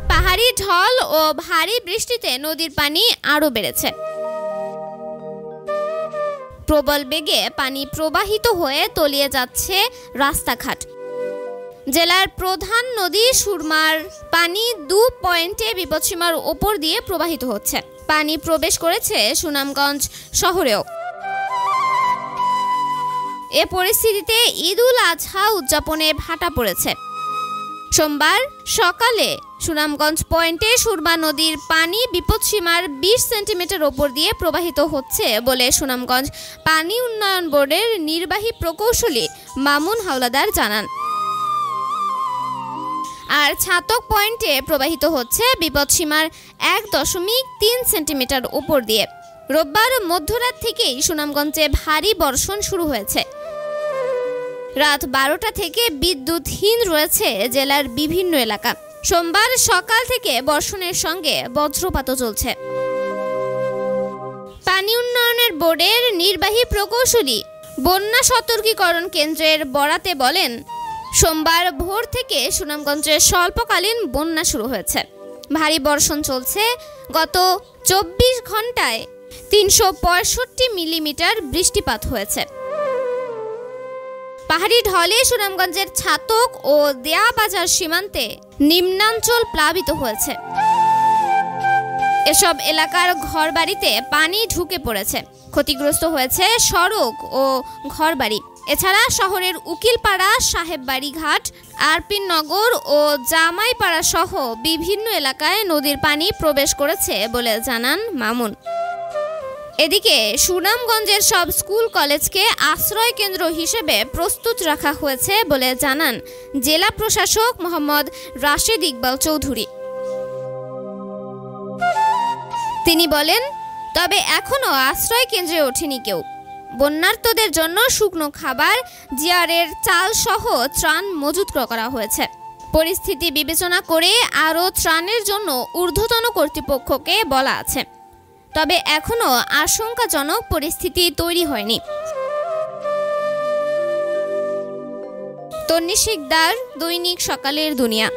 পাহাড়ি ঢল ও ভারী বৃষ্টিতে নদীর পানি আরও বেড়েছে। প্রবল বেগে পানি প্রবাহিত হয়ে তলিয়ে যাচ্ছে রাস্তাঘাট। জেলার প্রধান নদী সুরমার পানি 2 পয়েন্টে বিপদসীমার ওপর দিয়ে প্রবাহিত হচ্ছে। পানি প্রবেশ করেছে সুনামগঞ্জ শহরেও। এ পরিস্থিতিতে ঈদুল আজহা উদযাপনে ভাটা পড়েছে। সোমবার সকালে সুনামগঞ্জ পয়েন্টে সুরমা নদীর পানি বিপদসীমার 20 সেন্টিমিটার ওপর দিয়ে প্রবাহিত হচ্ছে বলে সুনামগঞ্জ পানি উন্নয়ন বোর্ডের নির্বাহী প্রকৌশলী মামুন হাওলাদার জানান। আর ছাতক পয়েন্টে প্রবাহিত হচ্ছে বিপদসীমার 1.3 সেন্টিমিটার উপর দিয়ে। রোববার মধ্যরাত থেকেই সুনামগঞ্জে ভারী বর্ষণ শুরু হয়েছে। রাত 12টা থেকে বিদ্যুৎহীন রয়েছে জেলার বিভিন্ন এলাকা। সোমবার সকাল থেকে বর্ষণের সঙ্গে বজ্রপাতও চলছে। পানি উন্নয়নের বোর্ডের নির্বাহী প্রকৌশলী বন্যা সতর্কীকরণ কেন্দ্রের বরাতে বলেন, সোমবার ভোর থেকে সুনামগঞ্জে স্বল্পকালীন বন্যা শুরু হয়েছে। ভারী বর্ষণ চলছে। গত 24 ঘন্টায় 365 মিলিমিটার বৃষ্টিপাত হয়েছে। পাহাড়ি ঢলে সুনামগঞ্জের ছাতক ও দেয়াবাজার সীমান্তে নিম্নাঞ্চল প্লাবিত হয়েছে। এসব এলাকার ঘরবাড়িতে পানি ঢুকে পড়েছে। ক্ষতিগ্রস্ত হয়েছে সড়ক ও ঘরবাড়ি। এছাড়া শহরের উকিলপাড়া, সাহেববাড়ি ঘাট, আরপিন নগর ও জামাইপাড়া সহ বিভিন্ন এলাকায় নদীর পানি প্রবেশ করেছে বলে জানান মামুন। এদিকে সুনামগঞ্জের সব স্কুল কলেজকে আশ্রয় কেন্দ্র হিসেবে প্রস্তুত রাখা হয়েছে বলে জানান জেলা প্রশাসক মোহাম্মদ রাশেদ ইকবাল চৌধুরী। তিনি বলেন, তবে এখনও আশ্রয় কেন্দ্রে ওঠেনি কেউ। বন্যার্তদের জন্য শুকনো খাবার, জিয়ারের চাল সহ ত্রাণ মজুত করা হয়েছে। পরিস্থিতি বিবেচনা করে আরও ত্রাণের জন্য ঊর্ধ্বতন কর্তৃপক্ষকে বলা আছে। তবে এখনও আশঙ্কাজনক পরিস্থিতি তৈরি হয়নি। তন্নি শিকদার, দৈনিক সকালের দুনিয়া।